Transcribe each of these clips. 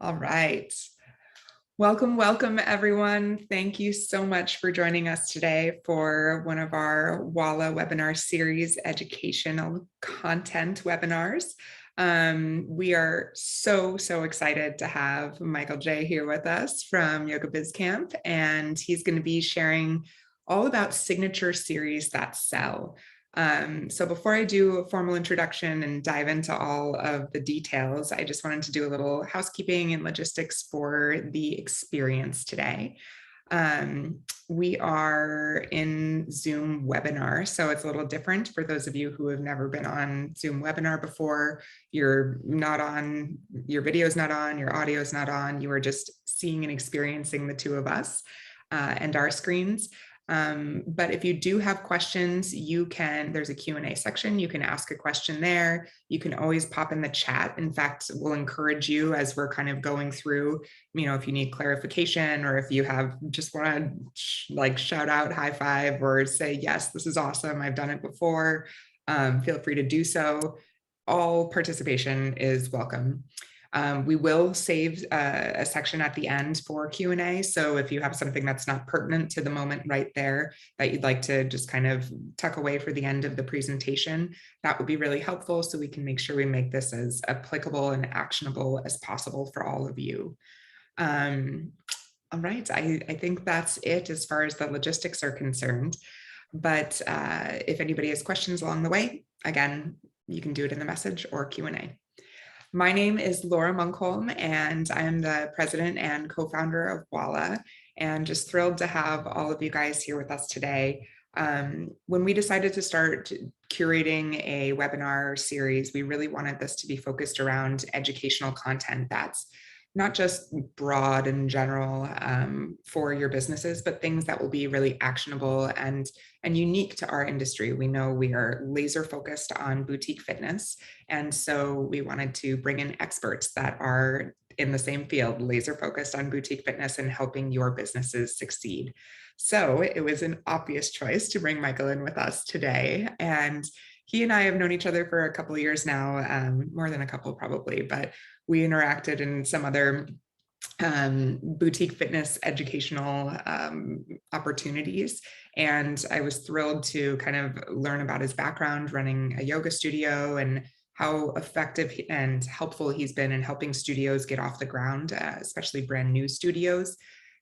All right. Welcome, everyone. Thank you so much for joining us today for one of our Walla webinar series educational content webinars. We are so excited to have Michael J here with us from Yoga Biz Camp, and he's going to be sharing all about signature series that sell. So before I do a formal introduction and dive into all of the details, I just wanted to do a little housekeeping and logistics for the experience today. We are in Zoom webinar, so it's a little different for those of you who have never been on Zoom webinar before. You're not on, your video is not on, your audio is not on, you are just seeing and experiencing the two of us and our screens. But if you do have questions, there's a Q&A section. You can ask a question there. You can always pop in the chat. In fact, we'll encourage you as we're kind of going through, if you need clarification or if you just want to shout out, high five, or say, yes, this is awesome, I've done it before. Feel free to do so. All participation is welcome. We will save a section at the end for Q&A. So if you have something that's not pertinent to the moment right there that you'd like to just kind of tuck away for the end of the presentation, that would be really helpful so we can make sure we make this as applicable and actionable as possible for all of you. All right, I think that's it as far as the logistics are concerned. But if anybody has questions along the way, again, you can do it in the message or Q&A. My name is Laura Munkholm, and I am the president and co-founder of Walla, and just thrilled to have all of you guys here with us today. When we decided to start curating a webinar series, we really wanted this to be focused around educational content that's not just broad and general for your businesses, but things that will be really actionable and unique to our industry. We know we are laser focused on boutique fitness. And so we wanted to bring in experts that are in the same field, laser focused on boutique fitness and helping your businesses succeed. So it was an obvious choice to bring Michael in with us today. And he and I have known each other for a couple of years now, more than a couple probably, but we interacted in some other boutique fitness educational opportunities. And I was thrilled to kind of learn about his background running a yoga studio and how effective and helpful he's been in helping studios get off the ground, especially brand new studios,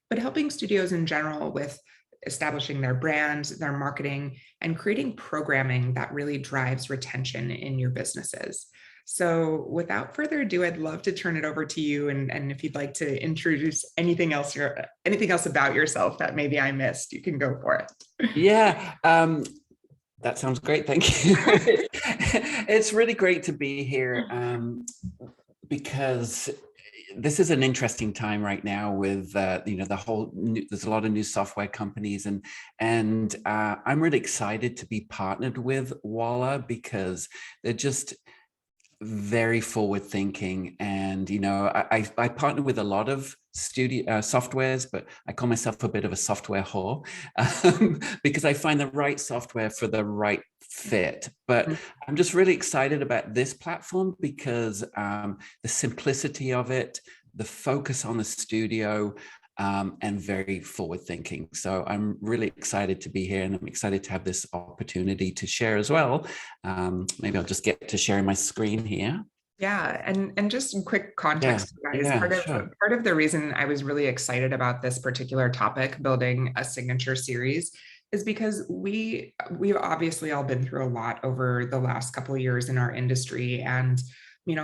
but helping studios in general with establishing their brand, their marketing, and creating programming that really drives retention in your businesses. So without further ado, I'd love to turn it over to you. And if you'd like to introduce anything else about yourself that maybe I missed, you can go for it. Yeah, that sounds great. Thank you. It's really great to be here because this is an interesting time right now with there's a lot of new software companies, and I'm really excited to be partnered with Walla because they're just very forward thinking. And I partner with a lot of softwares, but I call myself a bit of a software whore because I find the right software for the right fit. But I'm just really excited about this platform because the simplicity of it, the focus on the studio, and very forward thinking. So I'm really excited to be here, and I'm excited to have this opportunity to share as well. Maybe I'll just get to sharing my screen here. Yeah, and just some quick context, guys. Part of the reason I was really excited about this particular topic, building a signature series, is because we've obviously all been through a lot over the last couple of years in our industry, and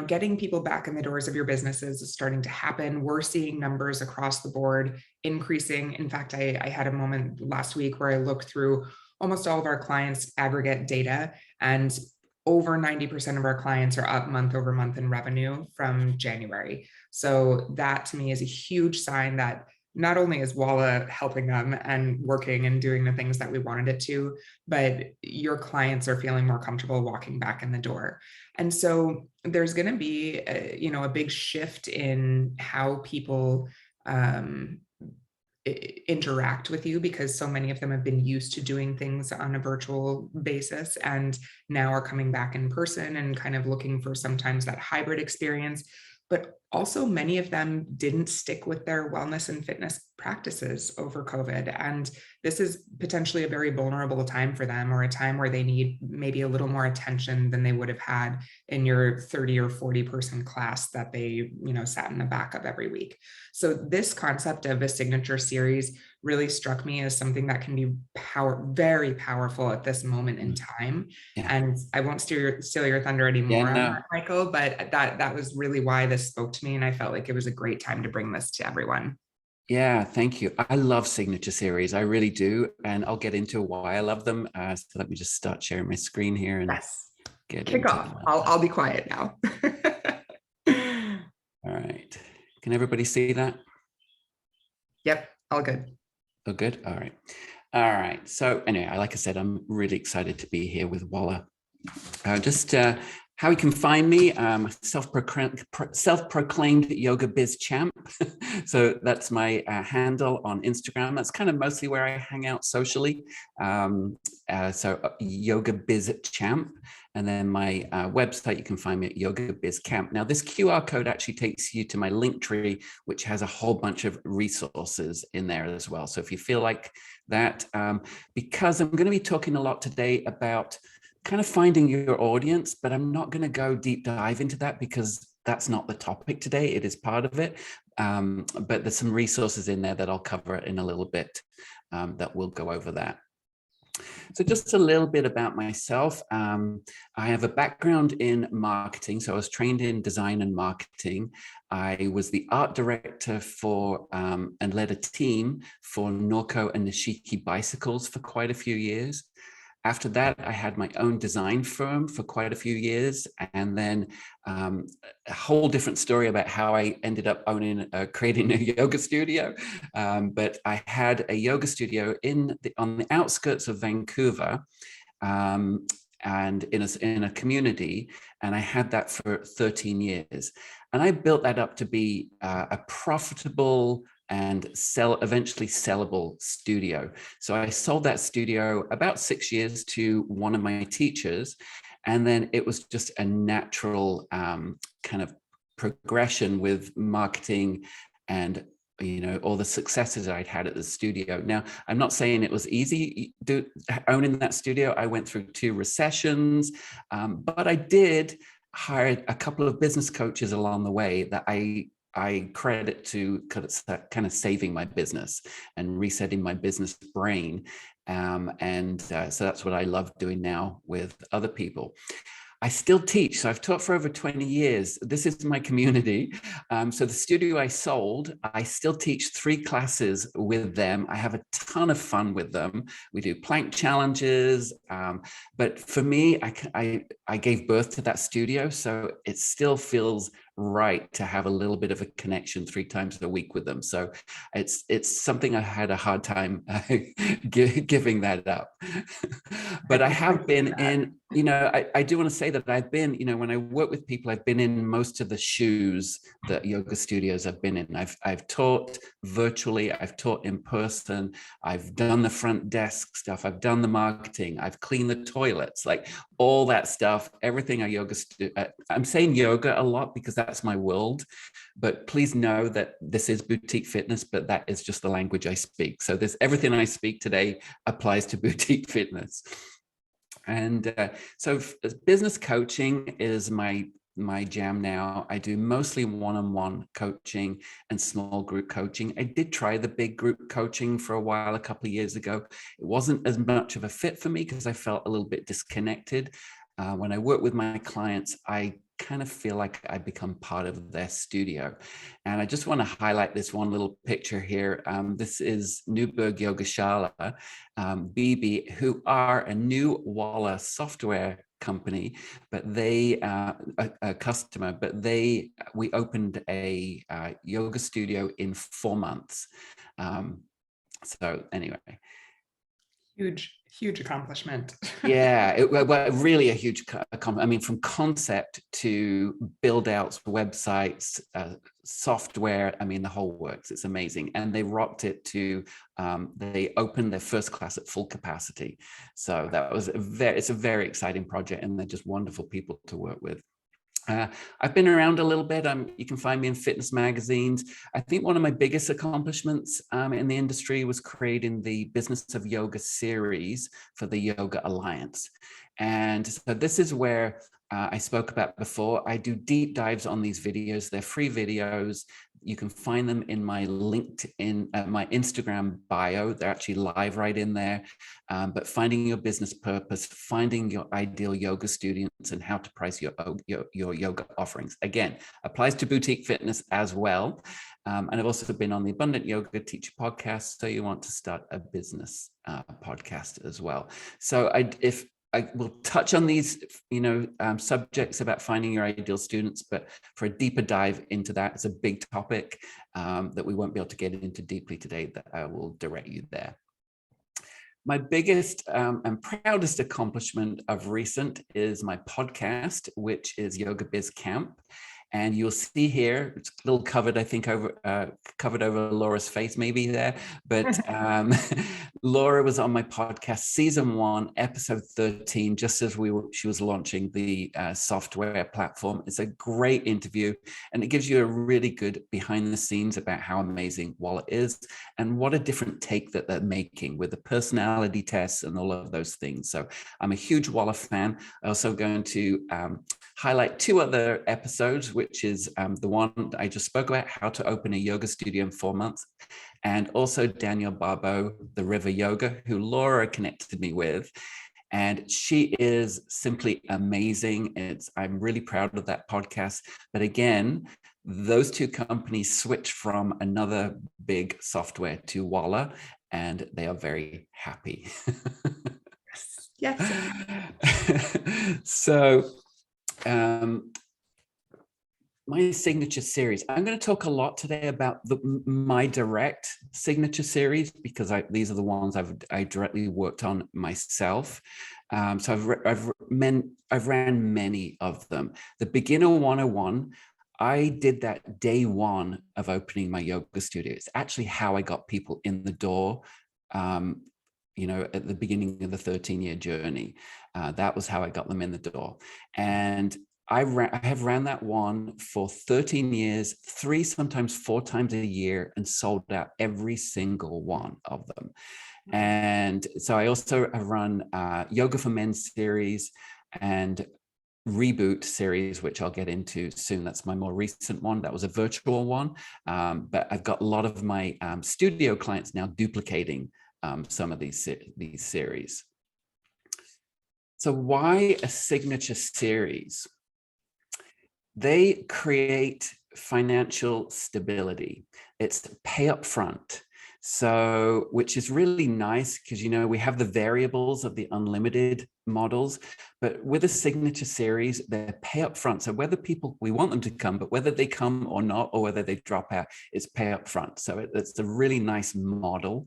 getting people back in the doors of your businesses is starting to happen. We're seeing numbers across the board increasing. In fact, I had a moment last week where I looked through almost all of our clients' aggregate data, and over 90% of our clients are up month over month in revenue from January. So that to me is a huge sign that not only is Walla helping them and working and doing the things that we wanted it to, but your clients are feeling more comfortable walking back in the door. And so there's going to be a big shift in how people interact with you, because so many of them have been used to doing things on a virtual basis and now are coming back in person and kind of looking for sometimes that hybrid experience. but also many of them didn't stick with their wellness and fitness practices over COVID. And this is potentially a very vulnerable time for them, or a time where they need maybe a little more attention than they would have had in your 30 or 40 person class that they, sat in the back of every week. So this concept of a signature series really struck me as something that can be very powerful at this moment in time. Yeah. And I won't steal your thunder Yeah, anymore on no. that, Michael, but that was really why this spoke to me. And I felt like it was a great time to bring this to everyone. Yeah, thank you. I love signature series. I really do. And I'll get into why I love them. So let me just start sharing my screen here and Yes. get Kick into off. them. I'll be quiet now. All right. Can everybody see that? Yep, all good. Oh, good. All right. All right. So anyway, like I said, I'm really excited to be here with Walla. Just how you can find me, self-proclaimed yoga biz champ. So that's my handle on Instagram. That's kind of mostly where I hang out socially. Yoga biz champ. And then my website, you can find me at Yoga Biz Camp. Now, this QR code actually takes you to my link tree, which has a whole bunch of resources in there as well. So if you feel like that, because I'm going to be talking a lot today about kind of finding your audience, but I'm not going to go deep dive into that because that's not the topic today. It is part of it. But there's some resources in there that I'll cover in a little bit that will go over that. So just a little bit about myself. I have a background in marketing. So I was trained in design and marketing. I was the art director for and led a team for Norco and Nishiki bicycles for quite a few years. After that, I had my own design firm for quite a few years, and then a whole different story about how I ended up creating a yoga studio. But I had a yoga studio on the outskirts of Vancouver, and in a community, and I had that for 13 years, and I built that up to be a profitable and eventually sellable studio. So I sold that studio about 6 years to one of my teachers, and then it was just a natural kind of progression with marketing and all the successes I'd had at the studio. Now, I'm not saying it was easy owning that studio. I went through 2 recessions, but I did hire a couple of business coaches along the way that I credit to kind of saving my business and resetting my business brain. So that's what I love doing now with other people. I still teach. So I've taught for over 20 years. This is my community. So the studio I sold, I still teach 3 classes with them. I have a ton of fun with them. We do plank challenges. But for me, I gave birth to that studio. So it still feels right to have a little bit of a connection 3 times a week with them. So it's something I had a hard time giving that up. But I have been in, I do want to say that I've been, when I work with people, I've been in most of the shoes that yoga studios I've been in. I've taught virtually, I've taught in person, I've done the front desk stuff, I've done the marketing, I've cleaned the toilets, like all that stuff, everything I'm saying yoga a lot because that's my world, but please know that this is boutique fitness, but that is just the language I speak. So everything I speak today applies to boutique fitness. And so business coaching is my jam now. I do mostly one-on-one coaching and small group coaching. I did try the big group coaching for a while, a couple of years ago. It wasn't as much of a fit for me because I felt a little bit disconnected. When I work with my clients, I kind of feel like I become part of their studio. And I just want to highlight this one little picture here. This is Newberg Yogashala, BB, who are a new Walla software company, but they a customer, but we opened a yoga studio in 4 months. So anyway. Huge accomplishment. Yeah, really a huge accomplishment. I mean, from concept to build out websites, software, I mean, the whole works. It's amazing. And they rocked it they opened their first class at full capacity. So that was it's a very exciting project, and they're just wonderful people to work with. I've been around a little bit. You can find me in fitness magazines. I think one of my biggest accomplishments in the industry was creating the Business of Yoga series for the Yoga Alliance. And so this is where I spoke about before. I do deep dives on these videos. They're free videos. You can find them in my LinkedIn, my Instagram bio. They're actually live right in there. But finding your business purpose, finding your ideal yoga students, and how to price your yoga offerings. Again, applies to boutique fitness as well. And I've also been on the Abundant Yoga Teacher podcast. So you want to start a business podcast as well. So if I will touch on these, subjects about finding your ideal students, but for a deeper dive into that, it's a big topic that we won't be able to get into deeply today, that I will direct you there. My biggest and proudest accomplishment of recent is my podcast, which is Yoga Biz Camp. And you'll see here, it's a little covered, I think, covered over Laura's face maybe there. But Laura was on my podcast, season 1, episode 13, just as she was launching the software platform. It's a great interview, and it gives you a really good behind the scenes about how amazing Walla is and what a different take that they're making with the personality tests and all of those things. So I'm a huge Walla fan. I'm also going to highlight 2 other episodes, which is the one I just spoke about, how to open a yoga studio in 4 months, and also Danielle Barbeau, the River Yoga, who Laura connected me with. And she is simply amazing. I'm really proud of that podcast. But again, those 2 companies switched from another big software to Walla, and they are very happy. Yes. So, my signature series. I'm going to talk a lot today about my direct signature series, because these are the ones I directly worked on myself. So I've ran many of them. The Beginner 101, I did that day 1 of opening my yoga studio. It's actually how I got people in the door. At the beginning of the 13-year journey, that was how I got them in the door. And I have ran that one for 13 years, 3, sometimes 4 times a year, and sold out every single one of them. And so I also have run Yoga for Men series and Reboot series, which I'll get into soon. That's my more recent one. That was a virtual one. But I've got a lot of my studio clients now duplicating some of these series. So why a signature series? They create financial stability. It's pay up front. So, which is really nice because, we have the variables of the unlimited models, but with a signature series, they're pay up front. So whether we want them to come, but whether they come or not, or whether they drop out, it's pay up front. So it's a really nice model.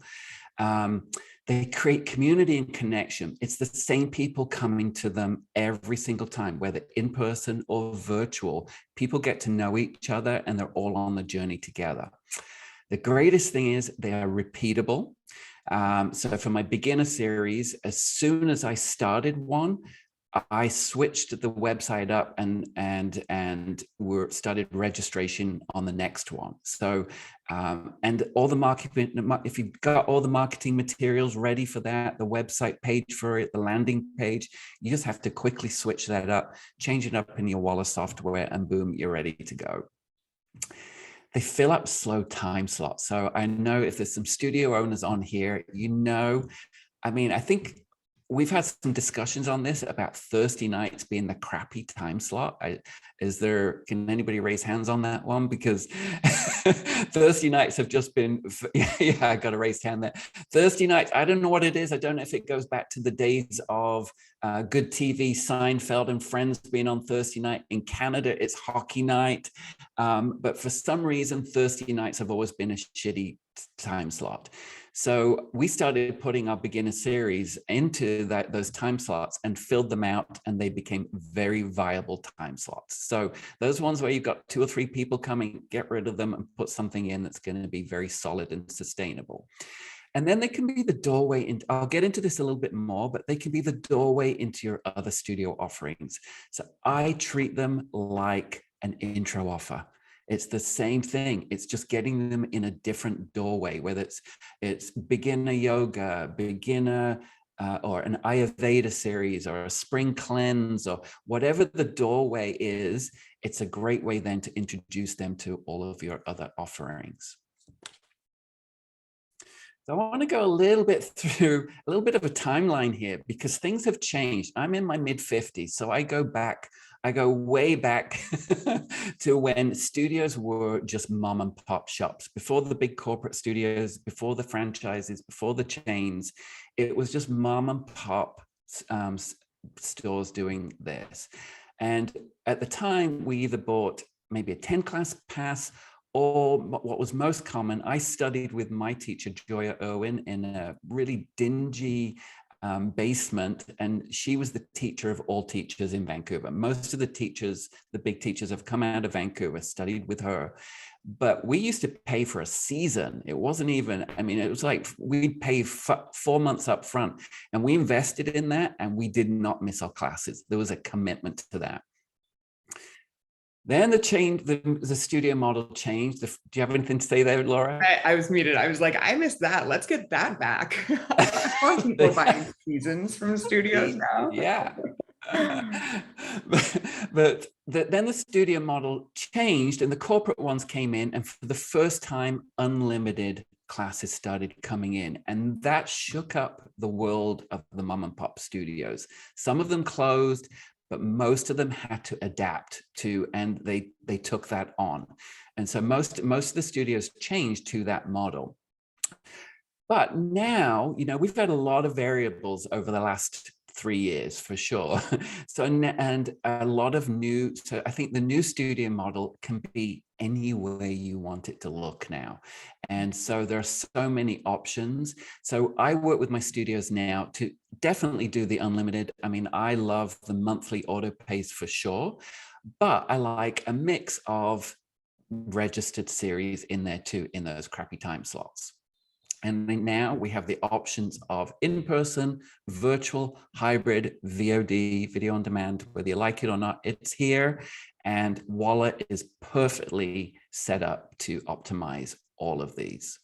They create community and connection. It's the same people coming to them every single time, whether in person or virtual. People get to know each other, and they're all on the journey together. The greatest thing is they are repeatable. So for my beginner series, as soon as I started one, I switched the website up and started registration on the next one. So, and all the marketing, if you've got all the marketing materials ready for that, the website page for it, the landing page, you just have to quickly switch that up, change it up in your Walla software, and boom, you're ready to go. They fill up slow time slots. So I know if there's some studio owners on here, I think we've had some discussions on this about Thursday nights being the crappy time slot. Can anybody raise hands on that one? Because Thursday nights have just been, yeah, I got a raised hand there. Thursday nights, I don't know what it is. I don't know if it goes back to the days of good TV, Seinfeld and Friends being on Thursday night. In Canada, it's hockey night. But for some reason, Thursday nights have always been a shitty time slot. So we started putting our beginner series into those time slots and filled them out, and they became very viable time slots. So those ones where you've got 2 or 3 people coming, get rid of them and put something in that's going to be very solid and sustainable. And then they can be the doorway into, I'll get into this a little bit more, but they can be the doorway into your other studio offerings. So I treat them like an intro offer. It's the same thing. It's just getting them in a different doorway, whether it's beginner yoga, beginner or an Ayurveda series or a spring cleanse or whatever the doorway is. It's a great way then to introduce them to all of your other offerings. So I want to go a little bit through a little bit of a timeline here because things have changed. I'm in my mid-50s, so I go way back to when studios were just mom and pop shops. Before the big corporate studios, before the franchises, before the chains, it was just mom and pop stores doing this. And at the time, we either bought maybe a 10-class pass, or what was most common, I studied with my teacher, Joya Irwin, in a really dingy basement, and she was the teacher of all teachers in Vancouver. Most of the teachers, the big teachers, have come out of Vancouver, studied with her. But we used to pay for a season. It wasn't even, I mean, it was like we'd pay 4 months up front, and we invested in that, and we did not miss our classes. There was a commitment to that. Then the studio model changed. Do you have anything to say there, Laura? I was muted. I was like, I missed that. Let's get that back. People buying seasons from studios now. Yeah. Then the studio model changed and the corporate ones came in, and for the first time, unlimited classes started coming in, and that shook up the world of the mom and pop studios. Some of them closed, but most of them had to adapt to, and they took that on. And so most of the studios changed to that model. But now, we've had a lot of variables over the last 3 years for sure. And a lot of so I think the new studio model can be any way you want it to look now. And so there are so many options. So I work with my studios now to definitely do the unlimited. I mean, I love the monthly auto pays for sure, but I like a mix of registered series in there too, in those crappy time slots. And now we have the options of in-person, virtual, hybrid, VOD, video on demand, whether you like it or not, it's here. And Walla is perfectly set up to optimize all of these.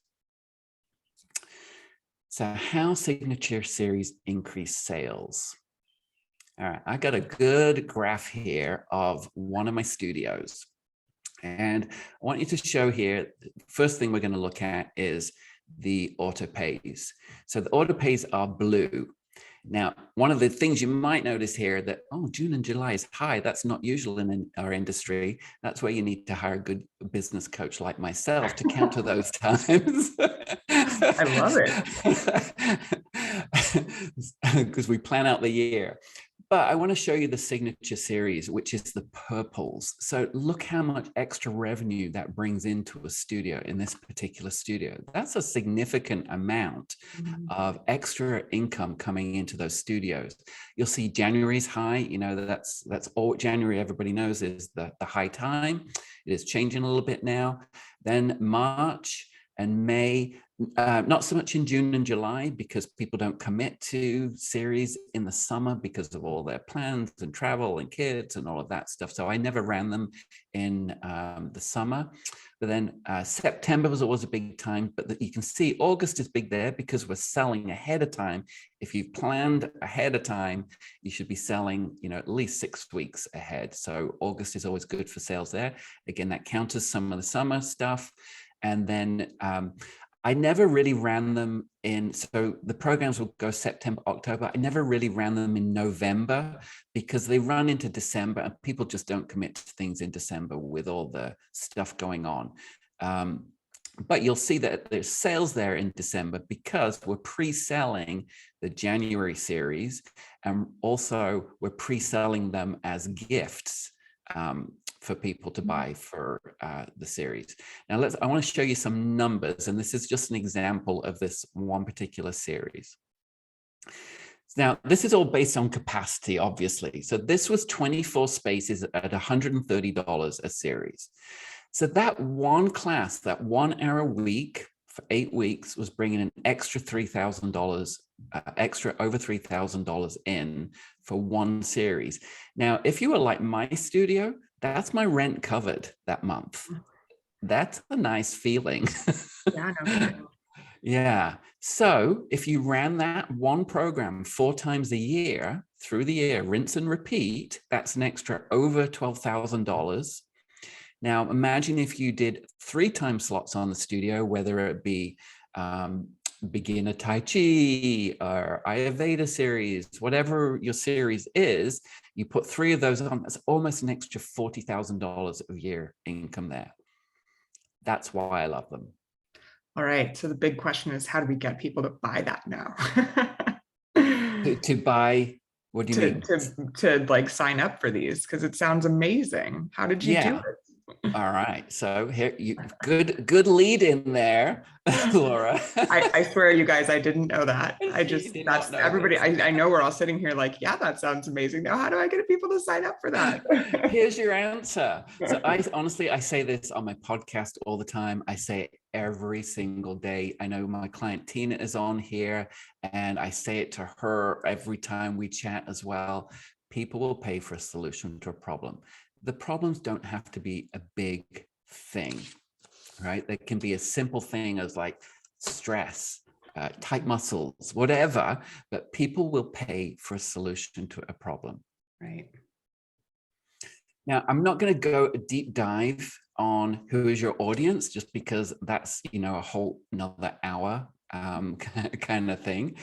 So how signature series increase sales? All right, I got a good graph here of one of my studios. And I want you to show here, the first thing we're going to look at is the auto pays. So the auto pays are blue. Now, one of the things you might notice here that, June and July is high. That's not usual in our industry. That's where you need to hire a good business coach like myself to counter those times. I love it. Because we plan out the year. But I want to show you the signature series, which is the purples. So look how much extra revenue that brings into a studio in this particular studio. That's a significant amount of extra income coming into those studios. You'll see January's high. That's all January, everybody knows, is the high time. It is changing a little bit now. Then March and May, not so much in June and July because people don't commit to series in the summer because of all their plans and travel and kids and all of that stuff. So I never ran them in the summer. But then September was always a big time, but you can see August is big there because we're selling ahead of time. If you've planned ahead of time, you should be selling, at least 6 weeks ahead. So August is always good for sales there. Again, that counters some of the summer stuff. And then I never really ran them in, so the programs will go September, October. I never really ran them in November because they run into December and people just don't commit to things in December with all the stuff going on. But you'll see that there's sales there in December because we're pre-selling the January series, and also we're pre-selling them as gifts for people to buy for the series. Now I want to show you some numbers, and this is just an example of this one particular series. Now, this is all based on capacity, obviously. So this was 24 spaces at $130 a series. So that one class, that 1 hour a week for 8 weeks was bringing an extra $3,000, extra over $3,000 in for one series. Now, if you were like my studio, that's my rent covered that month. That's a nice feeling. Yeah, no kidding. Yeah. So if you ran that one program 4 times a year through the year, rinse and repeat, that's an extra over $12,000. Now, imagine if you did 3 time slots on the studio, whether it be beginner Tai Chi or Ayurveda series, whatever your series is, you put 3 of those on, that's almost an extra $40,000 a year income there. That's why I love them. All right. So the big question is, how do we get people to buy that now? To buy, what do you mean? To like sign up for these, because it sounds amazing. How did you do Yeah. it? All right. So here you good lead in there, Laura. I swear, you guys, I didn't know that. You did not That's know everybody. this. I know we're all sitting here like, yeah, that sounds amazing. Now, how do I get people to sign up for that? Here's your answer. So I honestly, I say this on my podcast all the time. I say it every single day. I know my client Tina is on here, and I say it to her every time we chat as well. People will pay for a solution to a problem. The problems don't have to be a big thing, right? They can be a simple thing as like stress, tight muscles, whatever, but people will pay for a solution to a problem. Right. Now, I'm not going to go a deep dive on who is your audience, just because that's, a whole another hour kind of thing.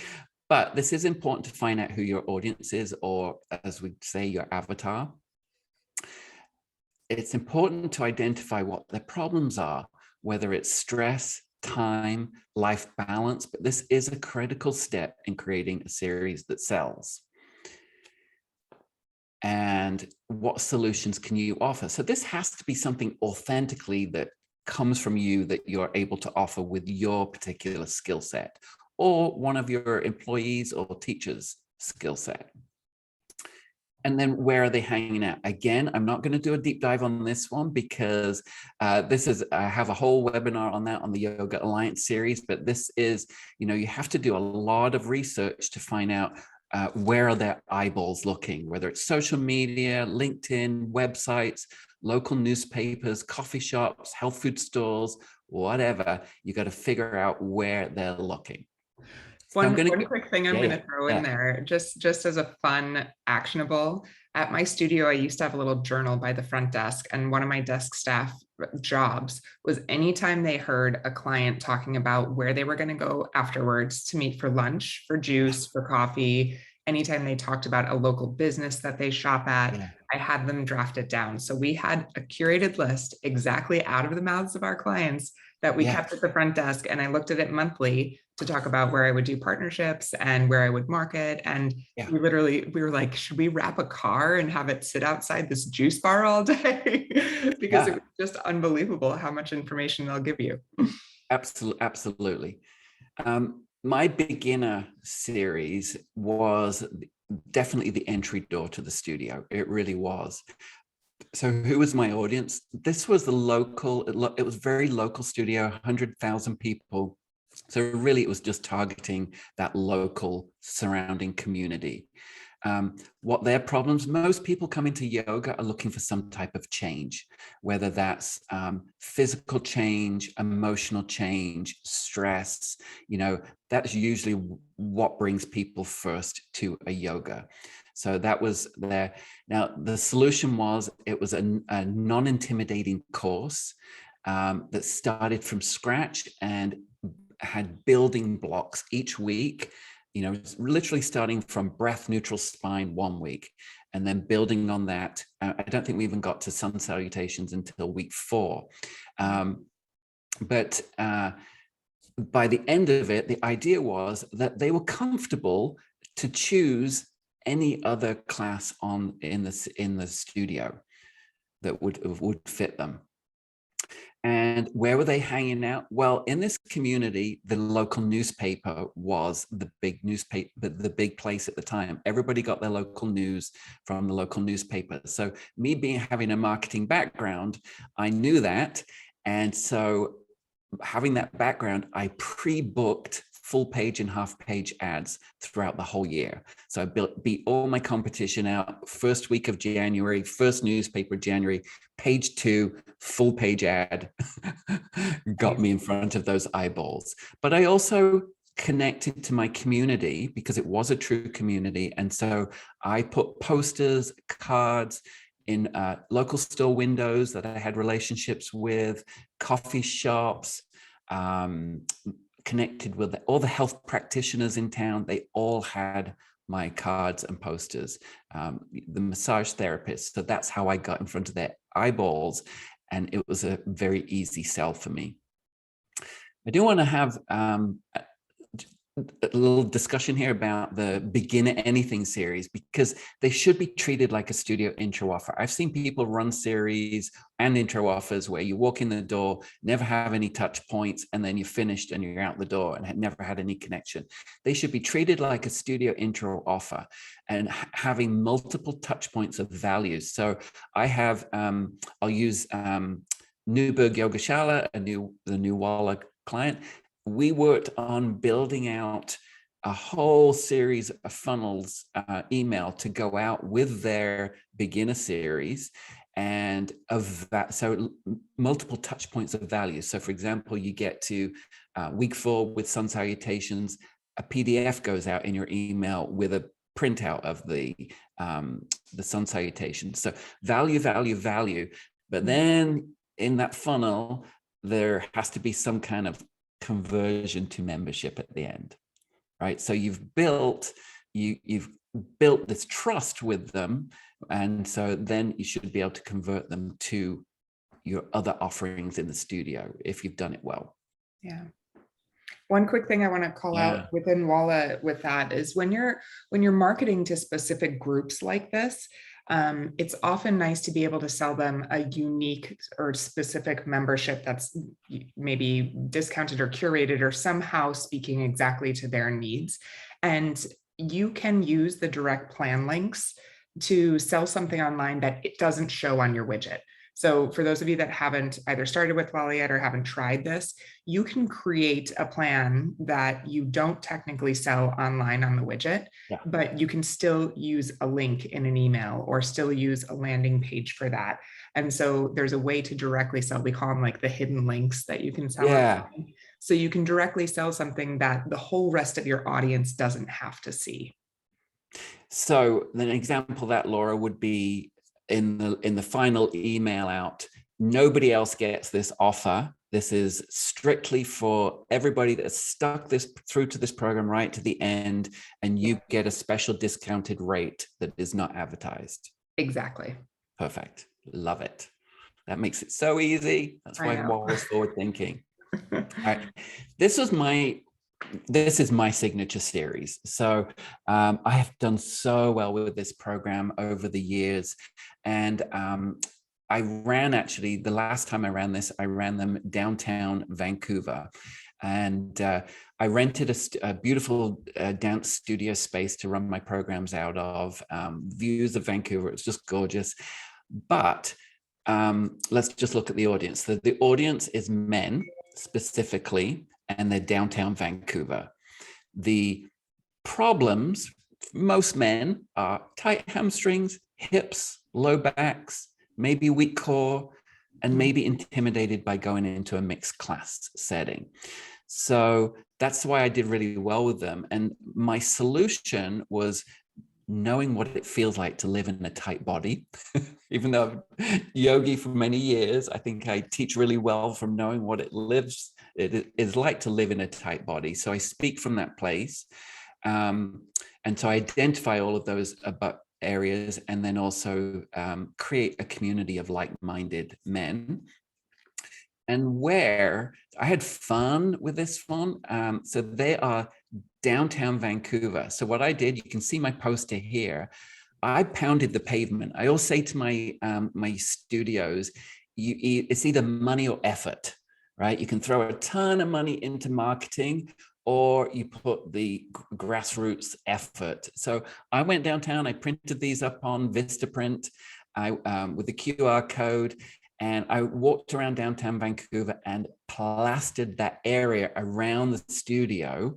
But this is important to find out who your audience is, or as we say, your avatar. It's important to identify what their problems are, whether it's stress, time, life balance, but this is a critical step in creating a series that sells. And what solutions can you offer? So this has to be something authentically that comes from you, that you're able to offer with your particular skill set, or one of your employees or teachers' skill set. And then where are they hanging out? Again, I'm not going to do a deep dive on this one, because I have a whole webinar on that on the Yoga Alliance series, but this is, you have to do a lot of research to find out where are their eyeballs looking, whether it's social media, LinkedIn, websites, local newspapers, coffee shops, health food stores, whatever. You got to figure out where they're looking. One quick thing I'm going to throw in yeah. there, just as a fun actionable. At my studio, I used to have a little journal by the front desk, and one of my desk staff jobs was anytime they heard a client talking about where they were going to go afterwards to meet for lunch, for juice, for coffee, anytime they talked about a local business that they shop at, Yeah. I had them draft it down. So we had a curated list exactly out of the mouths of our clients that we kept at the front desk. And I looked at it monthly to talk about where I would do partnerships and where I would market. And we were like, should we wrap a car and have it sit outside this juice bar all day? Because it was just unbelievable how much information they'll give you. Absolutely. My beginner series was definitely the entry door to the studio. It really was. So who was my audience? This was it was very local studio, 100,000 people. So really it was just targeting that local surrounding community. What their problems, most people come into yoga are looking for some type of change, whether that's physical change, emotional change, stress, that's usually what brings people first to a yoga. So that was there. Now, the solution was, it was a non-intimidating course that started from scratch and had building blocks each week, literally starting from breath neutral spine 1 week, and then building on that. I don't think we even got to sun salutations until week 4. But by the end of it, the idea was that they were comfortable to choose any other class in the studio that would fit them. And where were they hanging out? Well, in this community, the local newspaper was the big newspaper, the big place at the time. Everybody got their local news from the local newspaper. So me having a marketing background, I knew that. And so having that background, I pre-booked full page and half page ads throughout the whole year. So I beat all my competition out first week of January, first newspaper January, page 2, full page ad, got me in front of those eyeballs. But I also connected to my community because it was a true community. And so I put posters, cards in local store windows that I had relationships with, coffee shops, connected with all the health practitioners in town. They all had my cards and posters, the massage therapists. So that's how I got in front of their eyeballs. And it was a very easy sell for me. I do want to have a little discussion here about the beginner anything series, because they should be treated like a studio intro offer. I've seen people run series and intro offers where you walk in the door, never have any touch points, and then you're finished and you're out the door and had never had any connection. They should be treated like a studio intro offer and having multiple touch points of values. So I have, I'll use Newberg Yogashala, the new Walla client. We worked on building out a whole series of funnels email to go out with their beginner series, and of that, so multiple touch points of value. So for example, you get to week 4 with sun salutations, a PDF goes out in your email with a printout of the sun salutations. So value, value, value. But then in that funnel, there has to be some kind of conversion to membership at the end, right? So you've built this trust with them, and so then you should be able to convert them to your other offerings in the studio if you've done it well. Yeah. One quick thing I want to call out within Walla with that is when you're marketing to specific groups like this, it's often nice to be able to sell them a unique or specific membership that's maybe discounted or curated or somehow speaking exactly to their needs. And you can use the direct plan links to sell something online that it doesn't show on your widget. So for those of you that haven't either started with Walla yet or haven't tried this, you can create a plan that you don't technically sell online on the widget, but you can still use a link in an email or still use a landing page for that. And so there's a way to directly sell, we call them like the hidden links that you can sell online. So you can directly sell something that the whole rest of your audience doesn't have to see. So an example of that, Laura, would be in the final email out, nobody else gets this offer. This is strictly for everybody that's stuck through to this program right to the end, and you get a special discounted rate that is not advertised. Exactly. Perfect. Love it. That makes it so easy. That's why Walla's forward thinking. All right. This is my signature series. So I have done so well with this program over the years. And I ran, actually, the last time I ran this, I ran them downtown Vancouver. And I rented a beautiful dance studio space to run my programs out of. Views of Vancouver, it's just gorgeous. But let's just look at the audience. The audience is men specifically, and they're downtown Vancouver. The problems, most men, are tight hamstrings, hips, low backs, maybe weak core, and maybe intimidated by going into a mixed class setting. So that's why I did really well with them. And my solution was knowing what it feels like to live in a tight body. Even though I'm yogi for many years, I think I teach really well from knowing what it is like to live in a tight body. So I speak from that place. And so I identify all of those areas, and then also create a community of like-minded men. And where I had fun with this one. So they are downtown Vancouver. So what I did, you can see my poster here. I pounded the pavement. I always say to my my studios, it's either money or effort, right? You can throw a ton of money into marketing, or you put the grassroots effort. So I went downtown, I printed these up on Vistaprint with the QR code, And I walked around downtown Vancouver and plastered that area around the studio.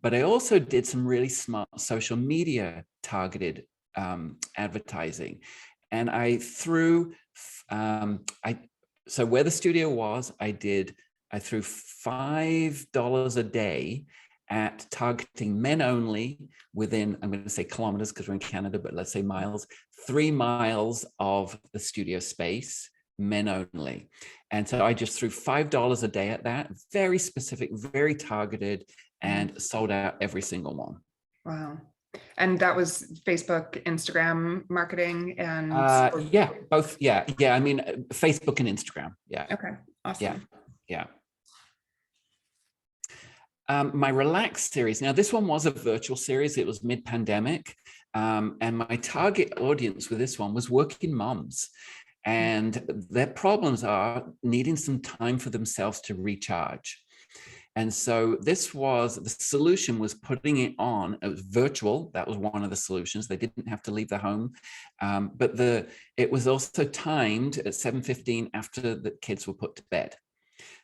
But I also did some really smart social media targeted advertising. And I threw, so where the studio was, I threw $5 a day at targeting men only within, I'm going to say kilometers because we're in Canada, but let's say miles, 3 miles of the studio space, men only. And so I just threw $5 a day at that, very specific, very targeted, and sold out every single one. Wow. And that was Facebook, Instagram marketing and yeah, both. Yeah. I mean, Facebook and Instagram. Yeah. okay, awesome. Yeah. My Relax series. Now, this one was a virtual series. It was mid-pandemic. And my target audience with this one was working moms. And their problems are needing some time for themselves to recharge. And so the solution was putting it on. It was virtual. That was one of the solutions. They didn't have to leave their home. But it was also timed at 7:15 after the kids were put to bed.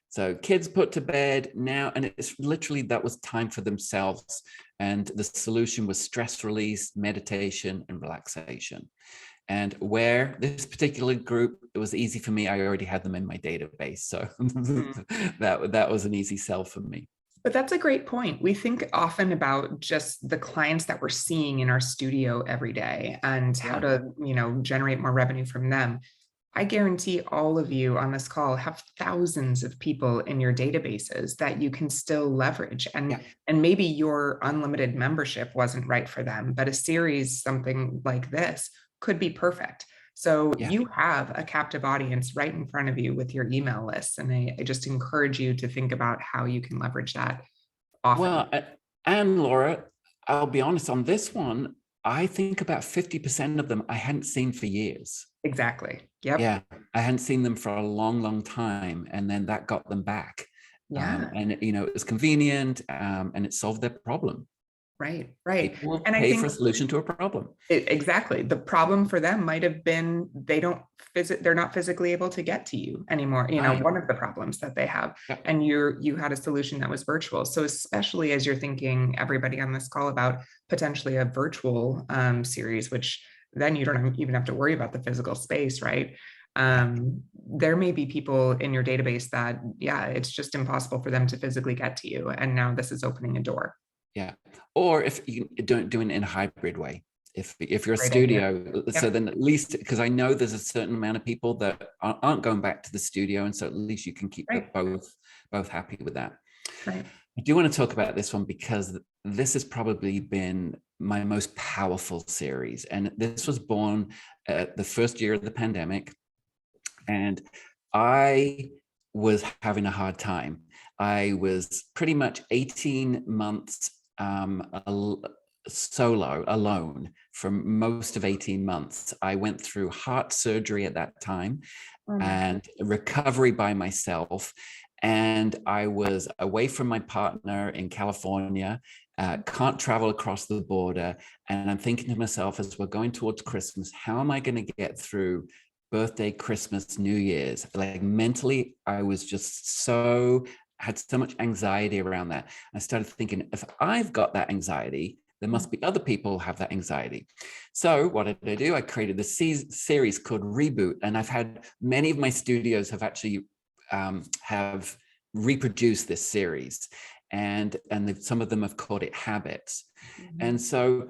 So kids put to bed now, and it's literally that was time for themselves. And the solution was stress release, meditation, and relaxation. And where this particular group, it was easy for me. I already had them in my database. So that was an easy sell for me. But that's a great point. We think often about just the clients that we're seeing in our studio every day and how to, generate more revenue from them. I guarantee all of you on this call have thousands of people in your databases that you can still leverage. And maybe your unlimited membership wasn't right for them, but a series, something like this, could be perfect. So you have a captive audience right in front of you with your email lists. And I just encourage you to think about how you can leverage that often. Well, and Laura, I'll be honest on this one, I think about 50% of them I hadn't seen for years. Exactly. Yep. Yeah, I hadn't seen them for a long, long time. And then that got them back. Yeah. And it was convenient and it solved their problem. Right. People will And I pay think for a solution to a problem. Exactly. The problem for them might have been they're not physically able to get to you anymore. Right. One of the problems that they have. Yep. And you had a solution that was virtual. So especially as you're thinking, everybody on this call, about potentially a virtual series, which then you don't even have to worry about the physical space, right? There may be people in your database that, it's just impossible for them to physically get to you. And now this is opening a door. Yeah. Or if you don't do it in a hybrid way, if you're a Great studio, idea. so then at least, because I know there's a certain amount of people that aren't going back to the studio. And so at least you can keep both happy with that. Right. I do want to talk about this one because this has probably been my most powerful series. And this was born the first year of the pandemic. And I was having a hard time. I was pretty much 18 months solo, alone for most of 18 months. I went through heart surgery at that time and recovery by myself. And I was away from my partner in California, can't travel across the border. And I'm thinking to myself, as we're going towards Christmas, how am I going to get through birthday, Christmas, New Year's? Like mentally, I was just had so much anxiety around that. I started thinking, if I've got that anxiety, there must be other people who have that anxiety. So what did I do? I created this series called Reboot. And I've had many of my studios have actually have reproduced this series. And some of them have called it Habits. And so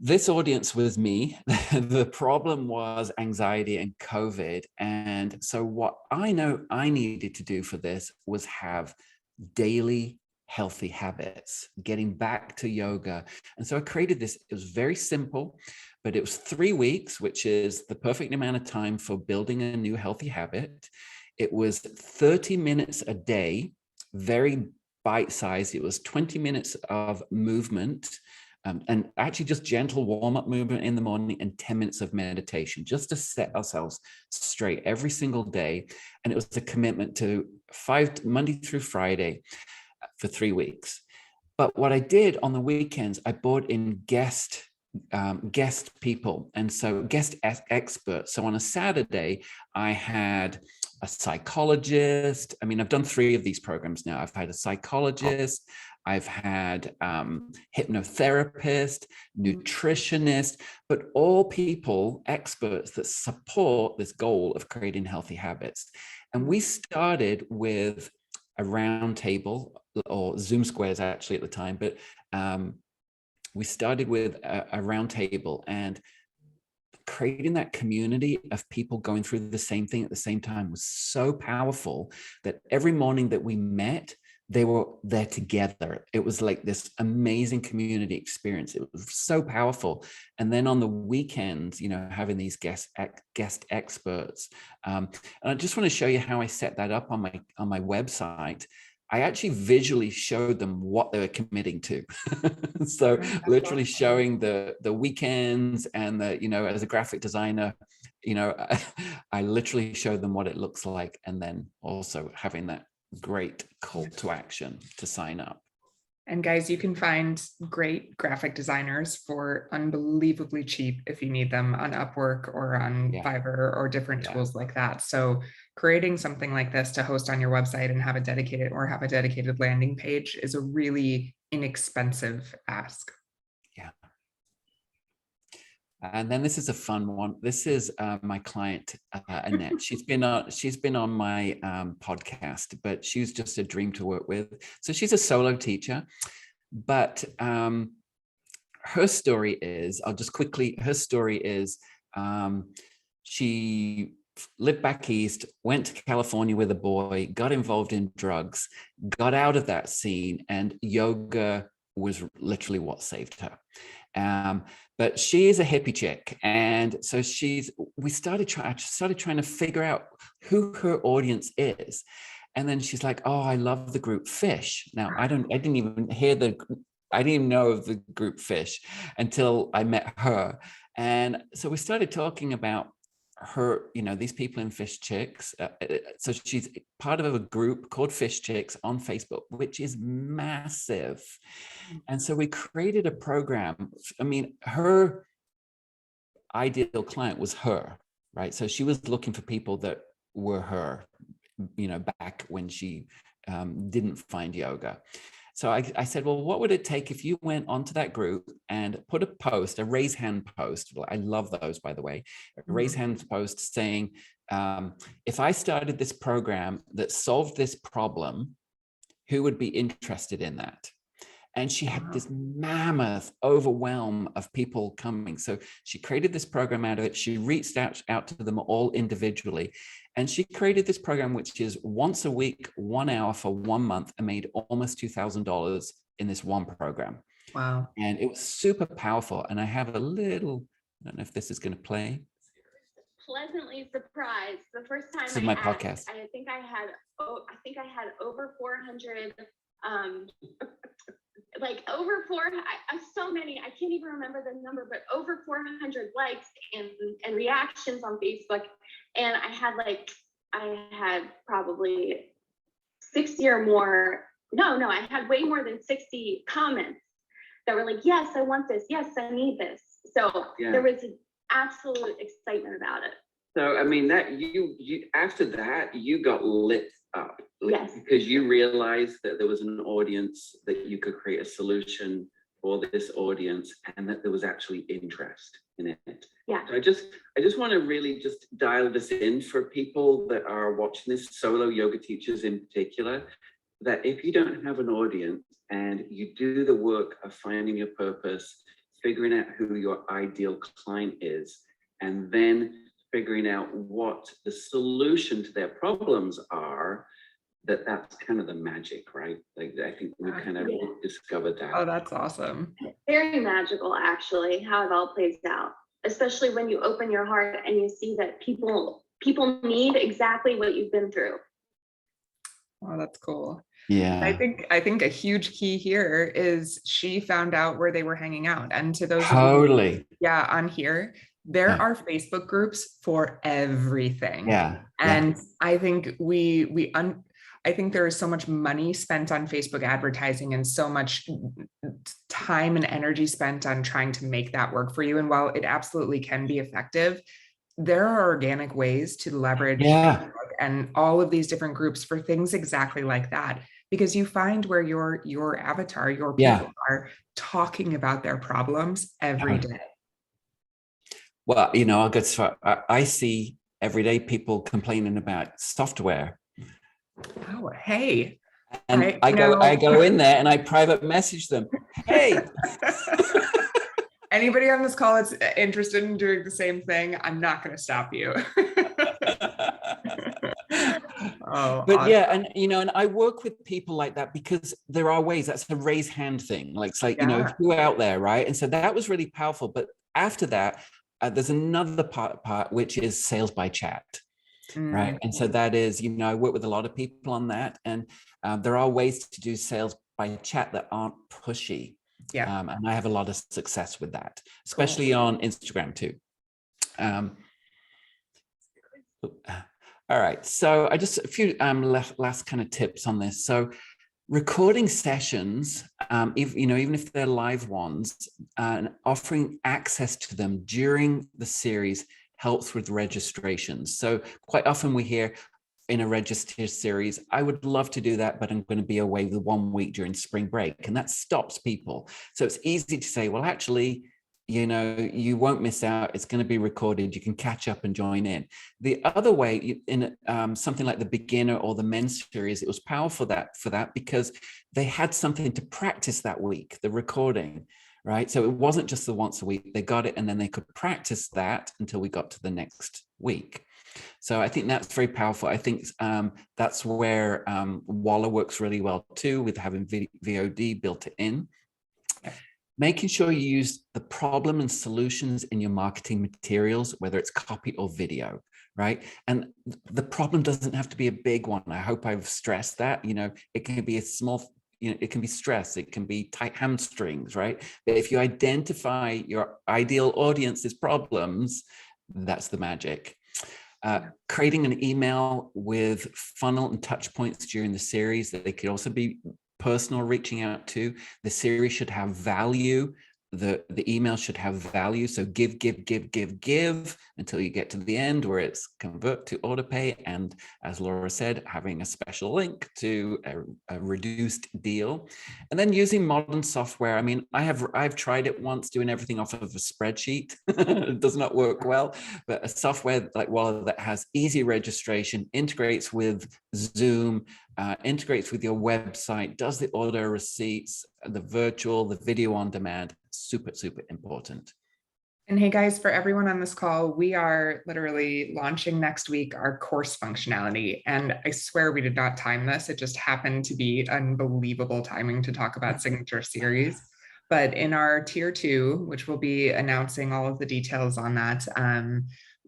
this audience was me. The problem was anxiety and COVID. And so what I know I needed to do for this was have daily healthy habits, getting back to yoga. And so I created this. It was very simple, but it was 3 weeks, which is the perfect amount of time for building a new healthy habit. It was 30 minutes a day, very bite-sized. It was 20 minutes of movement. And actually just gentle warm-up movement in the morning and 10 minutes of meditation, just to set ourselves straight every single day. And it was a commitment to Monday through Friday for 3 weeks. But what I did on the weekends, I brought in guest guest people, and so guest experts. So on a Saturday, I had a psychologist. I mean, I've done 3 of these programs now. I've had a psychologist, I've had hypnotherapist, nutritionist, but all people, experts that support this goal of creating healthy habits. And we started with a round table, or Zoom squares actually at the time, but we started with a round table, and creating that community of people going through the same thing at the same time was so powerful that every morning that we met, they were there together. It was like this amazing community experience. It was so powerful. And then on the weekends, you know, having these guest experts. And I just want to show you how I set that up on my website. I actually visually showed them what they were committing to. So literally showing the weekends, and the, you know, as a graphic designer, you know, I literally showed them what it looks like, and then also having that great call to action to sign up. And guys, you can find great graphic designers for unbelievably cheap if you need them on Upwork or on Fiverr or different tools like that. So creating something like this to host on your website and have a dedicated landing page is a really inexpensive ask. Yeah. And then this is a fun one. This is my client, Annette. She's been on my podcast, but she's just a dream to work with. So she's a solo teacher, but her story is, her story is she lived back east, went to California with a boy, got involved in drugs, got out of that scene, and yoga was literally what saved her. But she is a hippie chick, and so we started trying to figure out who her audience is, and then she's like, "Oh, I love the group Fish." Now I didn't even know of the group Fish until I met her, and so we started talking about her, you know, these people in Fish Chicks. So she's part of a group called Fish Chicks on Facebook, which is massive. And so we created a program. I mean, her ideal client was her, right? So she was looking for people that were her, you know, back when she didn't find yoga. So I said, well, what would it take if you went onto that group and put a post, a raise hand post? Well, I love those, by the way, a raise hand post saying, if I started this program that solved this problem, who would be interested in that? And she had this mammoth overwhelm of people coming. So she created this program out of it. She reached out to them all individually. And she created this program, which is once a week, 1 hour for 1 month, and made almost $2,000 in this one program. Wow. And it was super powerful. And I have a little, I don't know if this is going to play. Pleasantly surprised. The first time this is my podcast. I think I had over 400 so many, I can't even remember the number, but over 400 likes and reactions on Facebook. And I had probably 60 or more. No, I had way more than 60 comments that were like, yes, I want this. Yes, I need this. So there was an absolute excitement about it. So, I mean, that you after that, you got lit up. Yes. Because you realized that there was an audience, that you could create a solution for this audience, and that there was actually interest in it. Yeah. So I just want to really just dial this in for people that are watching this, solo yoga teachers in particular, that if you don't have an audience and you do the work of finding your purpose, figuring out who your ideal client is, and then figuring out what the solution to their problems are, that's kind of the magic, right? Like, I think we kind of discovered that. Oh, that's awesome. Very magical, actually, how it all plays out, especially when you open your heart and you see that people need exactly what you've been through. Oh, that's cool. Yeah. I think a huge key here is she found out where they were hanging out. And to those totally. of you, on here, there are Facebook groups for everything. Yeah. And I think I think there is so much money spent on Facebook advertising and so much time and energy spent on trying to make that work for you. And while it absolutely can be effective, there are organic ways to leverage Yeah. Facebook and all of these different groups for things exactly like that. Because you find where your avatar, your Yeah. people are talking about their problems every day. Well, I'll go so far. I see everyday people complaining about software. Oh, hey. And I go in there and I private message them. Hey. Anybody on this call that's interested in doing the same thing, I'm not going to stop you. Oh, but awesome. yeah, and I work with people like that because there are ways. That's a raise hand thing. Like it's like, who out there, right? And so that was really powerful. But after that, there's another part which is sales by chat. Right. And so that is, I work with a lot of people on that. And there are ways to do sales by chat that aren't pushy. Yeah. And I have a lot of success with that, especially on Instagram too. All right. So I just a few last kind of tips on this. So recording sessions, even if they're live ones, and offering access to them during the series helps with registrations. So quite often we hear in a registered series, I would love to do that, but I'm going to be away the 1 week during spring break. And that stops people. So it's easy to say, well, actually, you won't miss out. It's going to be recorded. You can catch up and join in. The other way, in something like the beginner or the men's series, it was powerful for that because they had something to practice that week, the recording, right? So it wasn't just the once a week. They got it and then they could practice that until we got to the next week. So I think that's very powerful. I think that's where Walla works really well too, with having VOD built in. Making sure you use the problem and solutions in your marketing materials, whether it's copy or video, right? And the problem doesn't have to be a big one. I hope I've stressed that. It can be a small, it can be stress, it can be tight hamstrings, right? But if you identify your ideal audience's problems, that's the magic. Creating an email with funnel and touch points during the series that they could also be personal, reaching out to. The series should have value. The email should have value. So give until you get to the end where it's convert to auto pay. And as Laura said, having a special link to a reduced deal. And then using modern software. I mean, I've tried it once, doing everything off of a spreadsheet. It does not work well, but a software like Walla that has easy registration, integrates with Zoom, integrates with your website, does the auto receipts, the virtual, the video on demand, super important. And hey guys, for everyone on this call, we are literally launching next week our course functionality. And I swear we did not time this. It just happened to be unbelievable timing to talk about Signature Series. But in our tier 2, which we'll be announcing all of the details on that,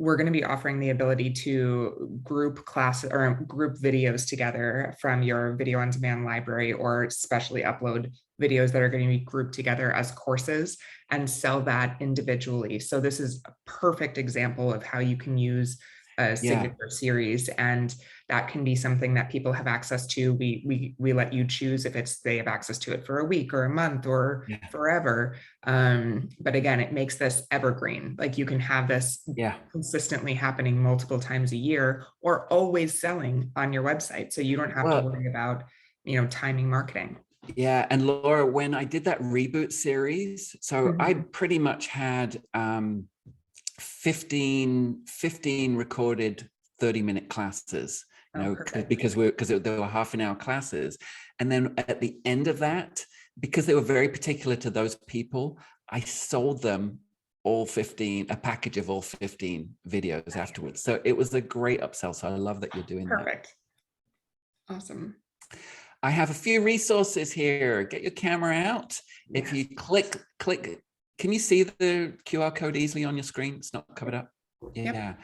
we're going to be offering the ability to group class or group videos together from your video on demand library, or specially upload videos that are going to be grouped together as courses and sell that individually. So this is a perfect example of how you can use a Signature Series, and that can be something that people have access to. We let you choose if they have access to it for a week or a month or forever. But again, it makes this evergreen. Like you can have this consistently happening multiple times a year, or always selling on your website. So you don't have to worry about, timing marketing. Yeah. And Laura, when I did that Reboot series, so I pretty much had 15 recorded 30-minute classes, because they were half-an-hour classes. And then at the end of that, because they were very particular to those people, I sold them a package of all 15 videos afterwards. So it was a great upsell. So I love that you're doing that. Perfect. Awesome. I have a few resources here. Get your camera out. Yes. If you click, can you see the QR code easily on your screen? It's not covered up. Yeah.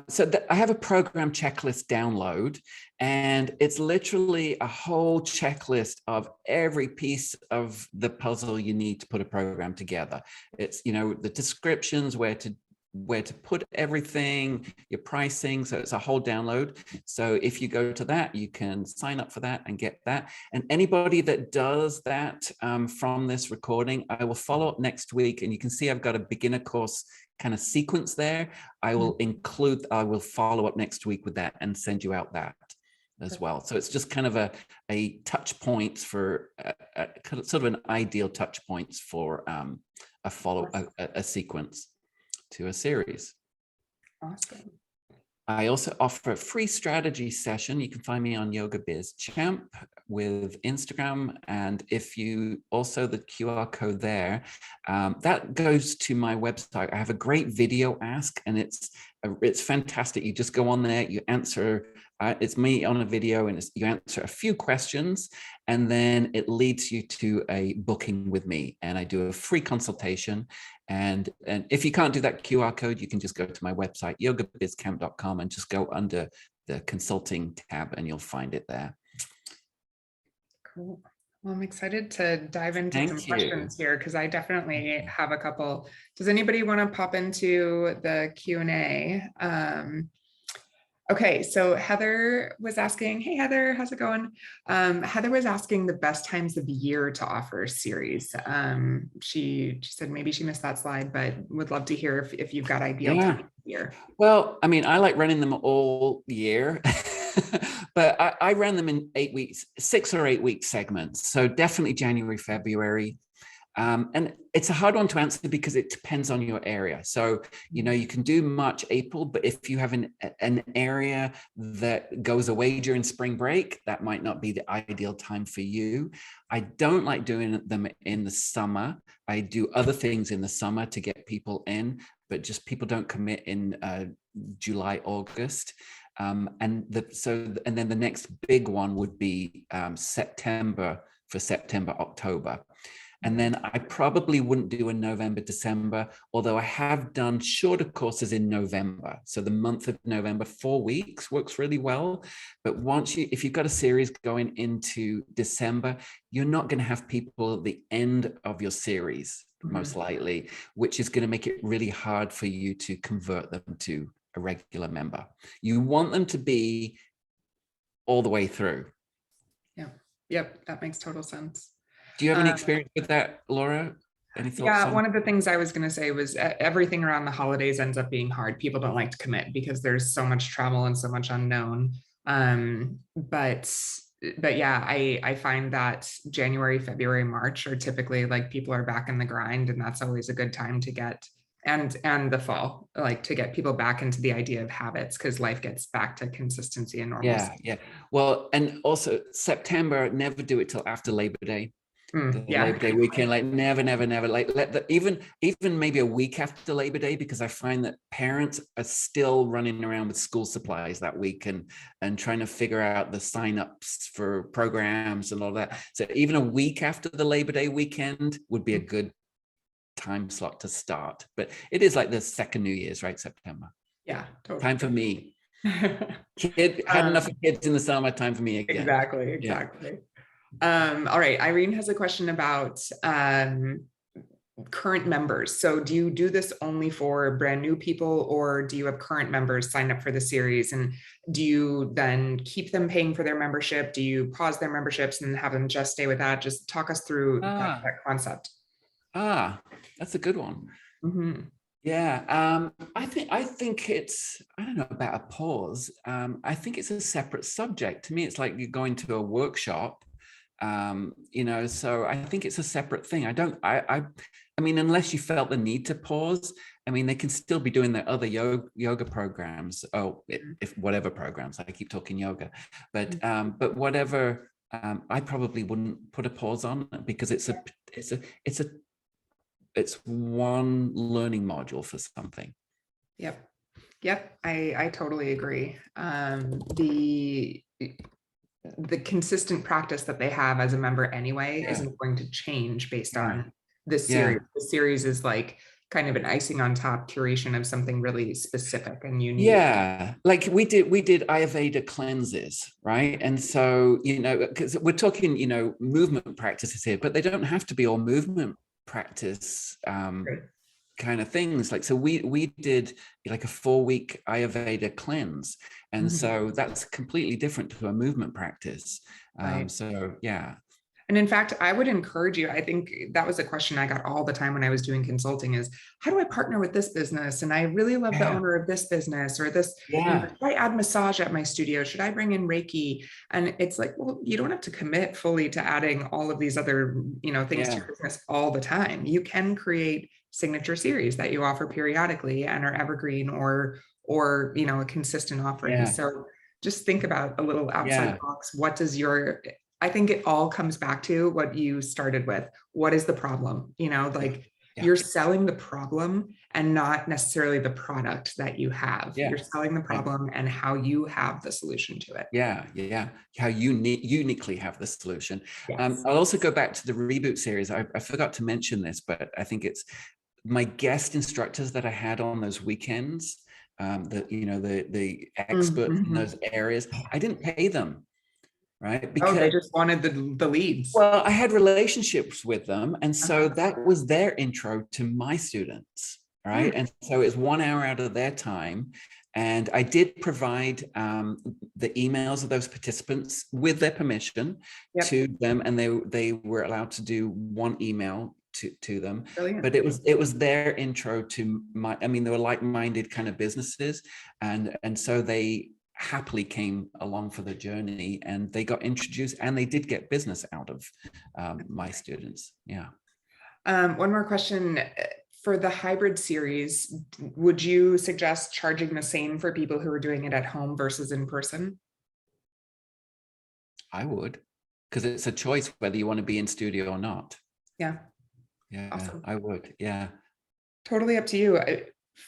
So I have a program checklist download, and it's literally a whole checklist of every piece of the puzzle you need to put a program together. It's, the descriptions, where to where to put everything, your pricing. So it's a whole download. So if you go to that, you can sign up for that and get that. And anybody that does that from this recording, I will follow up next week. And you can see I've got a beginner course kind of sequence there. I will follow up next week with that and send you out that as well. So it's just kind of a touch points for sort of an ideal touch points for a sequence to a series. Awesome. I also offer a free strategy session. You can find me on Yoga Biz Champ with Instagram. And if you also the QR code there, that goes to my website. I have a great video ask, and it's fantastic. You just go on there, you answer, it's me on a video, and you answer a few questions, and then it leads you to a booking with me. And I do a free consultation. And if you can't do that QR code, you can just go to my website, yogabizcamp.com, and just go under the consulting tab and you'll find it there. Cool. Well, I'm excited to dive into some questions here because I definitely have a couple. Does anybody want to pop into the Q&A? Okay, so Heather was asking, hey Heather, how's it going? Heather was asking the best times of the year to offer series. She said maybe she missed that slide, but would love to hear if you've got ideal times of the year. Well, I mean, I like running them all year, but I ran them in 8 weeks, 6 or 8 week segments. So definitely January, February. And it's a hard one to answer because it depends on your area. So, you know, you can do March, April, but if you have an area that goes away during spring break, that might not be the ideal time for you. I don't like doing them in the summer. I do other things in the summer to get people in, but just people don't commit in July, August. And then the next big one would be September, for September, October. And then I probably wouldn't do in November, December, although I have done shorter courses in November. So the month of November, 4 weeks works really well. But if you've got a series going into December, you're not going to have people at the end of your series, most likely, which is going to make it really hard for you to convert them to a regular member. You want them to be all the way through. Yeah. Yep. That makes total sense. Do you have any experience with that, Laura? Any thoughts? Yeah, one of the things I was going to say was everything around the holidays ends up being hard. People don't like to commit because there's so much travel and so much unknown. But yeah, I find that January, February, March are typically like people are back in the grind, and that's always a good time to get, and the fall, like to get people back into the idea of habits because life gets back to consistency and normalcy. Yeah. Well, and also September, never do it till after Labor Day. Labor Day weekend, like never, like even maybe a week after Labor Day, because I find that parents are still running around with school supplies that week and trying to figure out the signups for programs and all that. So even a week after the Labor Day weekend would be a good time slot to start. But it is like the second New Year's, right? September. Yeah, totally. Time for me. Had enough of kids in the summer, time for me again. Exactly. All right, Irene has a question about current members. So do you do this only for brand new people, or do you have current members sign up for the series? And do you then keep them paying for their membership? Do you pause their memberships and have them just stay with that? Just talk us through that concept. That's a good one. Yeah, I think it's, I don't know about a pause. I think it's a separate subject. To me, it's like you're going to a workshop. You know, so I think it's a separate thing. I mean, unless you felt the need to pause, I mean, they can still be doing their other yoga programs. If whatever programs, I keep talking yoga, but whatever, I probably wouldn't put a pause on it because it's one learning module for something. Yep. I totally agree. The consistent practice that they have as a member anyway isn't going to change based on this series. The series is like kind of an icing on top curation of something really specific and unique. Yeah, like we did Ayurveda cleanses, right? And so, you know, because we're talking, you know, movement practices here, but they don't have to be all movement practice kind of things. Like, so we did like a 4-week Ayurveda cleanse. And so that's completely different to a movement practice. Right. So yeah. And in fact, I would encourage you. I think that was a question I got all the time when I was doing consulting is, how do I partner with this business? And I really love the Yeah. owner of this business or this, Yeah. should I add massage at my studio? Should I bring in Reiki? And it's like, well, you don't have to commit fully to adding all of these other, things to your business all the time. You can create signature series that you offer periodically and are evergreen or, a consistent offering. Yeah. So just think about a little outside Yeah. the box. What does I think it all comes back to what you started with. What is the problem? You're selling the problem and not necessarily the product that you have. Yeah. You're selling the problem and how you have the solution to it. Yeah. How you uniquely have the solution. Yes. I'll also go back to the Reboot series. I forgot to mention this, but I think it's my guest instructors that I had on those weekends, the experts in those areas. I didn't pay them. Right. Because they just wanted the leads. Well, I had relationships with them. And so that was their intro to my students. Right. And so it's 1 hour out of their time. And I did provide the emails of those participants with their permission to them. And they were allowed to do one email to them. Brilliant. But it was their intro to they were like-minded kind of businesses. And so they happily came along for the journey, and they got introduced and they did get business out of my students. Yeah. One more question. For the hybrid series, would you suggest charging the same for people who are doing it at home versus in person? I would, because it's a choice whether you want to be in studio or not. Yeah. Awesome. I would. Yeah. Totally up to you.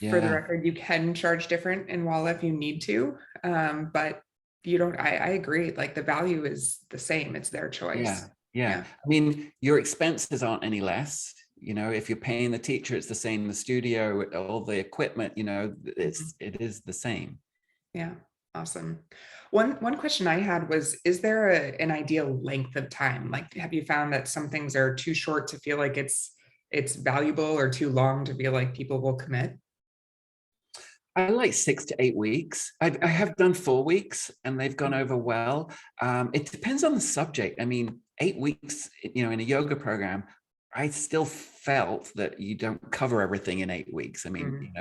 For the record, you can charge different in Walla if you need to, but you don't. I agree. Like the value is the same. It's their choice. Yeah. I mean, your expenses aren't any less. If you're paying the teacher, it's the same. The studio, all the equipment, it is the same. Yeah. Awesome. One question I had was, is there an ideal length of time? Like, have you found that some things are too short to feel like it's valuable, or too long to feel like people will commit? I like 6 to 8 weeks. I have done 4 weeks and they've gone over well. It depends on the subject. I mean, 8 weeks, in a yoga program, I still felt that you don't cover everything in 8 weeks. I mean,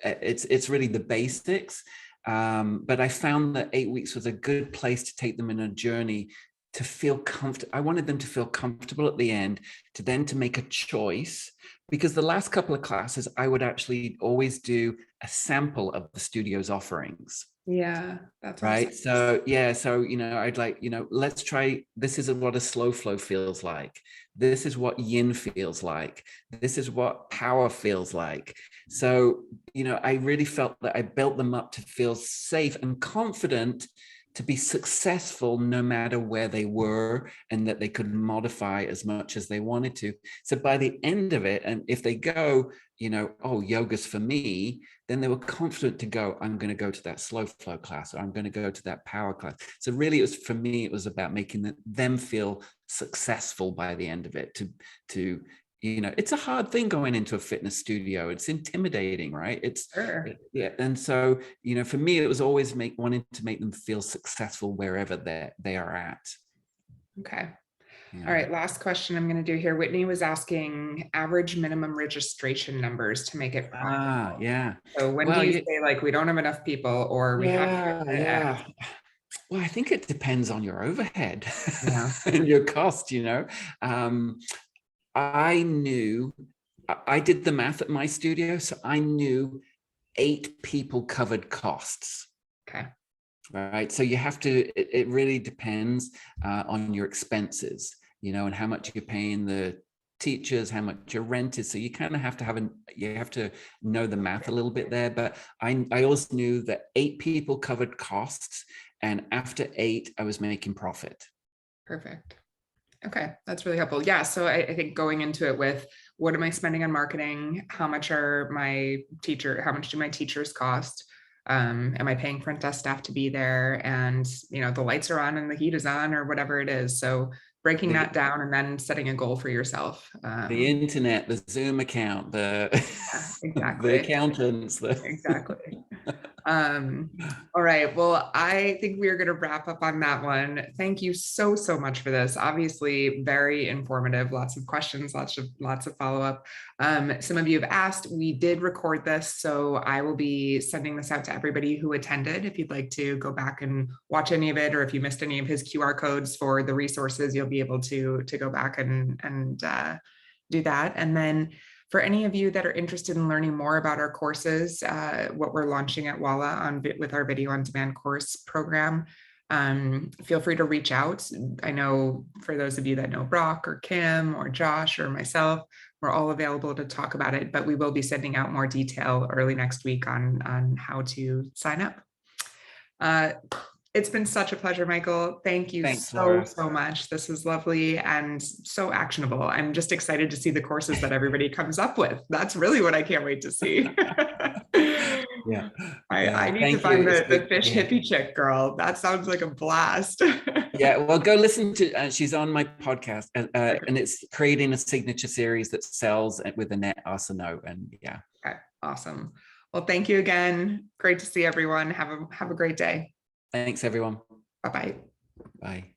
it's really the basics. But I found that 8 weeks was a good place to take them in a journey to feel comfortable. I wanted them to feel comfortable at the end, to make a choice, because the last couple of classes, I would actually always do a sample of the studio's offerings. Yeah, that's right. Awesome. So, I'd like, let's try, this is what a slow flow feels like. This is what yin feels like. This is what power feels like. So, I really felt that I built them up to feel safe and confident to be successful no matter where they were, and that they could modify as much as they wanted to. So by the end of it, and if they go, oh, yoga's for me, then they were confident to go, I'm going to go to that slow flow class, or I'm going to go to that power class. So really, for me, it was about making them feel successful by the end of it, to it's a hard thing going into a fitness studio. It's intimidating, right? And so, for me, it was always wanting to make them feel successful wherever they are at. Okay. Yeah. All right. Last question I'm going to do here. Whitney was asking average minimum registration numbers to make it profitable. Yeah. So when do you say, like, we don't have enough people, or we have? Well, I think it depends on your overhead and your cost, I did the math at my studio, so I knew 8 people covered costs. Okay. Right. So you have to, it really depends on your expenses, and how much you're paying the teachers, how much your rent is. So you kind of have to you have to know the math a little bit there. But I also knew that 8 people covered costs, and after 8, I was making profit. Perfect. Okay, that's really helpful. Yeah, so I think going into it with, what am I spending on marketing? How much do my teachers cost? Am I paying front desk staff to be there? And, the lights are on and the heat is on, or whatever it is. So breaking that down and then setting a goal for yourself. The internet, the Zoom account, Yeah, the exactly. accountants. Exactly. All right. Well, I think we are going to wrap up on that one. Thank you so much for this. Obviously, very informative. Lots of questions, lots of follow up. Some of you have asked. We did record this, so I will be sending this out to everybody who attended. If you'd like to go back and watch any of it, or if you missed any of his QR codes for the resources, you'll be able to go back and do that. And then for any of you that are interested in learning more about our courses, what we're launching at Walla with our video on demand course program, feel free to reach out. I know for those of you that know Brock or Kim or Josh or myself, we're all available to talk about it, but we will be sending out more detail early next week on how to sign up. It's been such a pleasure, Michael. Thank you so much. This was lovely and so actionable. I'm just excited to see the courses that everybody comes up with. That's really what I can't wait to see. Yeah. I need to find the fish hippie chick girl. That sounds like a blast. Yeah, well, go listen to, she's on my podcast, and it's creating a signature series that sells with a net arsenal. And yeah. Okay, awesome. Well, thank you again. Great to see everyone. Have a great day. Thanks, everyone. Bye-bye. Bye.